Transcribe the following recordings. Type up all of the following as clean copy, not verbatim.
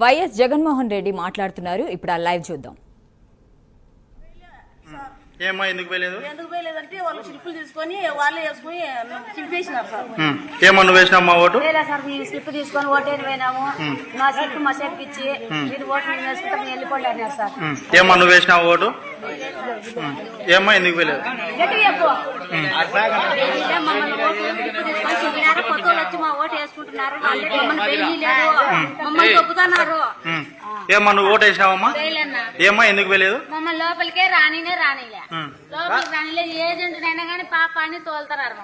YS Jaganmohan Reddy మాట్లాడుతున్నారు. ఇప్పుడు ఆ లైవ్ చూద్దాం. ఏమ్మా ఎందుకు పోయలేదంటే వాళ్ళు స్లిప్పులు తీసుకొని వాళ్ళే వేసుకుని చింపేసినారు సార్. ఏమో నువ్వు వేసినామ్మా ఓటు? సార్ మీ స్లిప్ తీసుకొని ఓటేని పోయినాము, నా స్లిప్ మా చేతికి ఇచ్చి మీరు ఓటు మేము వేసుకుంటాం మేము వెళ్ళిపోండి అన్నారు సార్. ఏమో నువ్వు వేసినావు ఓటు? ఏమ్మా ఎందుకు పోయలేదు? కొత్త వాళ్ళు వచ్చి మా ఓటు వేసుకుంటున్నారు, మమ్మల్ని పెళ్లి లేదు మమ్మల్ని తొక్కుతున్నారు. ఏమ్మా నువ్వు ఓటు వేసినావమ్మా? ఏమ్మా ఎందుకు పోయలేదు? మమ్మల్ని లోపలికే రానిలే లోపలికి రానిలే ఏజెంట్ అయినా కానీ పాప అని తోలుతున్నారు.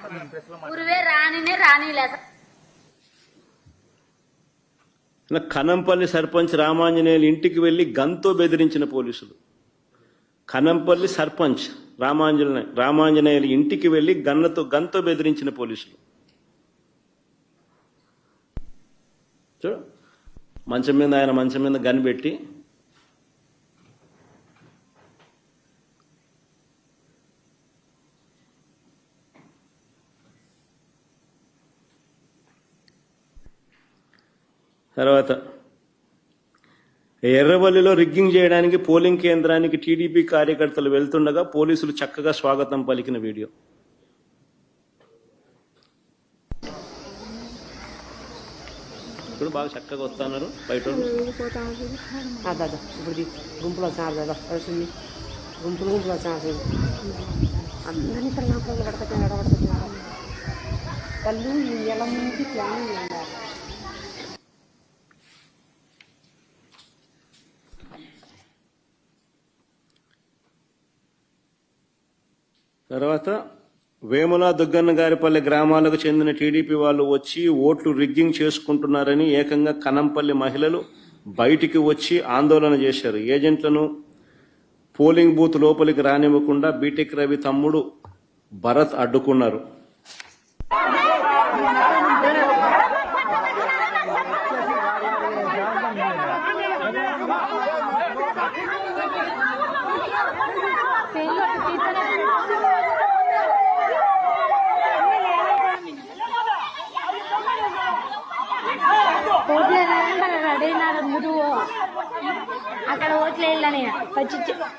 ఊరివే రానిలే. కనంపల్లి సర్పంచ్ రామాంజనేయులు ఇంటికి వెళ్లి గన్తో బెదిరించిన పోలీసులు. కనంపల్లి సర్పంచ్ రామాంజనేయులు ఇంటికి వెళ్లి గన్తో బెదిరించిన పోలీసులు. చూడు, ఆయన మంచం మీద గన్ పెట్టి తర్వాత ఎర్రవల్లిలో రిగ్గింగ్ చేయడానికి పోలింగ్ కేంద్రానికి టీడీపీ కార్యకర్తలు వెళ్తుండగా పోలీసులు చక్కగా స్వాగతం పలికిన వీడియో. ఇప్పుడు బాగా చక్కగా వస్తున్నారు బయట. గుంపులో అందరినీ కళ్ళు ఎలా ముందు ప్లాన్. తర్వాత వేముల దుగ్గన్న గారిపల్లి గ్రామాలకు చెందిన టీడీపీ వాళ్ళు వచ్చి ఓట్లు రిగ్గింగ్ చేసుకుంటున్నారని ఏకంగా కనంపల్లి మహిళలు బయటికి వచ్చి ఆందోళన చేశారు. ఏజెంట్లను పోలింగ్ బూత్ లోపలికి రానివ్వకుండా బీటెక్ రవి తమ్ముడు భరత్ అడ్డుకున్నారు. అక్కడ ఓట్లు వేయాలని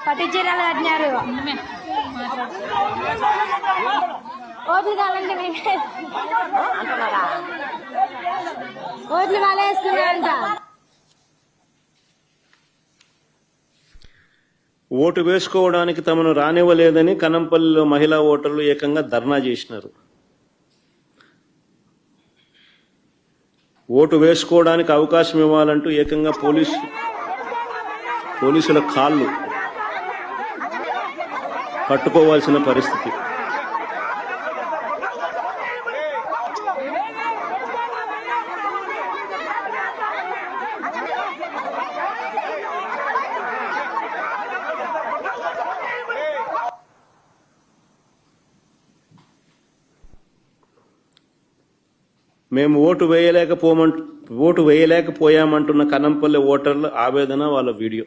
పట్టించీరాలు కట్టినారు. ఓట్లు కావాలంటే ఓట్లు వాళ్ళే వేసుకున్నారంట. ఓటు వేసుకోవడానికి తమను రానివ్వలేదని కనంపల్లిలో మహిళా ఓటర్లు ఏకంగా ధర్నా చేసినారు. ఓటు వేసుకోవడానికి అవకాశం ఇవ్వాలంటూ ఏకంగా పోలీసుల కాళ్ళు పట్టుకోవాల్సిన పరిస్థితి. మేము ఓటు వేయలేకపోయామంటున్న కనంపల్లి ఓటర్ల ఆవేదన, వాళ్ళ వీడియో.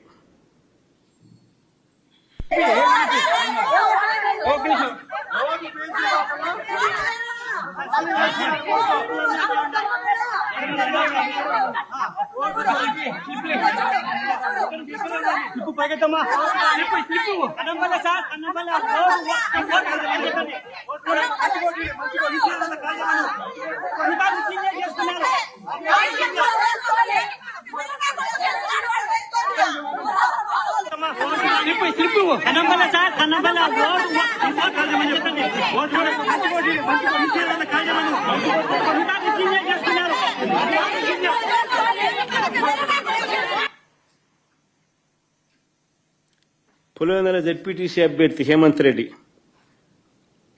పులివెందుల జెడ్పీటీసీ అభ్యర్థి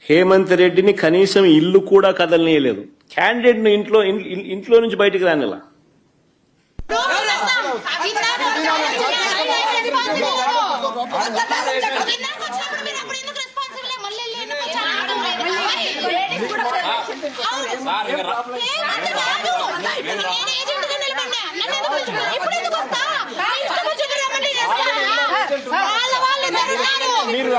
హేమంత్ రెడ్డిని కనీసం ఇల్లు కూడా కదలనీయలేదు. క్యాండిడేట్ ను ఇంట్లో నుంచి బయటికి రానిలా. మీరు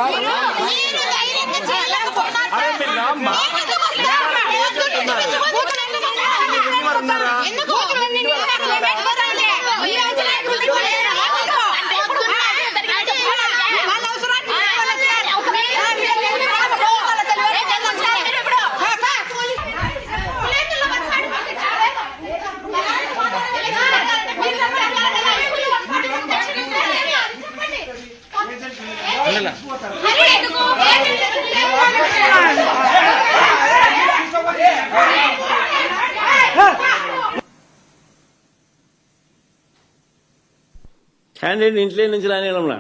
క్యాండిడేట్ ఇంట్లో నుంచి రానియడంలా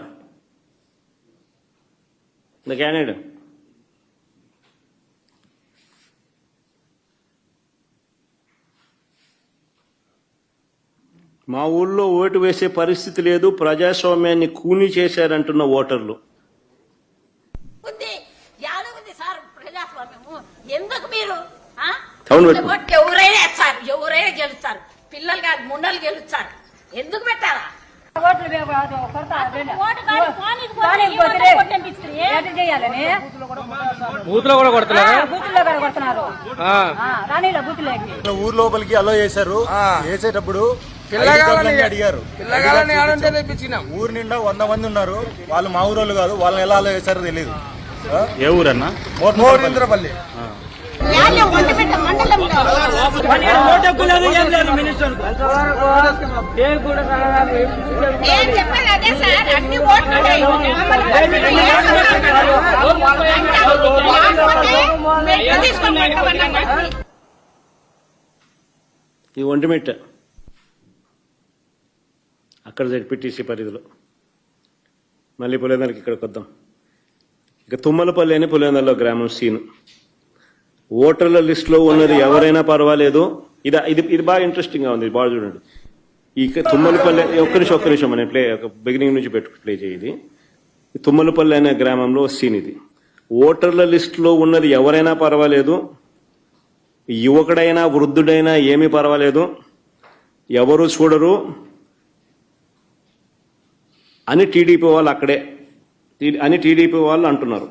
ద క్యాండిడేట్ మా ఊళ్ళో ఓటు వేసే పరిస్థితి లేదు, ప్రజాస్వామ్యాన్ని కూనీ చేశారంటున్న ఓటర్లు. ఉంది యాడ ఉంది సార్ ప్రజాస్వామ్యము? ఎందుకు మీరు ఆ? అవును పెట్టు. ఓటు ఎవరైనా వేస్తారు, ఎవరైనా గెలుస్తారు, పిల్లలు కాదు ముండలు గెలుస్తారు. ఎందుకు పెట్టారా? ఓట్లు కొడతారు ఓటు కాదు, పోనీకి పోతే ఈ ఓటే కొట్టనిపిస్తుంది. ఎట్లా చేయాలని బూత్ లో కూడా కొడుతున్నారా? బూతుల్లో కూడా కొడుతున్నారు. రానీలో బూతులోకి ఊరు లోపలికి అలో చేశారు. వేసేటప్పుడు పిల్లగాలని అడిగారు. పిల్లగాలని ఆడంటే తెప్పించినాం. ఊరు నిండా 100 మంది ఉన్నారు. వాళ్ళు మా ఊరోళ్ళు కాదు. వాళ్ళని ఎలా అలో చేశారో తెలియదు. ఏ ఊరన్నా? మోరింద్రపల్లి. యాళ్ళ ఒంటిమిట్ట మండలంలో నేను చెప్పేది అదే సార్, అన్ని ఓట్లు ఉన్నాయి. ఈ ఒంటిమిట్ట అక్కడ జడ్పీటీసీ పరిధిలో. మళ్ళీ పులివెందులకి ఇక్కడికి వద్దాం. ఇక తుమ్మలపల్లి అని పులివెందులలో గ్రామం సీను. ఓటర్ల లిస్టులో ఉన్నది ఎవరైనా పర్వాలేదు. ఇది బాగా ఇంట్రెస్టింగ్ గా ఉంది, బాగా చూడండి. ఈ తుమ్మలపల్లి ఒక్క నిమిషం నేను బిగినింగ్ నుంచి ప్లే చేయి. ఈ తుమ్మలపల్లి అనే గ్రామంలో సీన్ ఇది. ఓటర్ల లిస్టులో ఉన్నది ఎవరైనా పర్వాలేదు, యువకుడైనా వృద్ధుడైనా ఏమీ పర్వాలేదు, ఎవరు చూడరు అని టీడీపీ వాళ్ళు అంటున్నారు.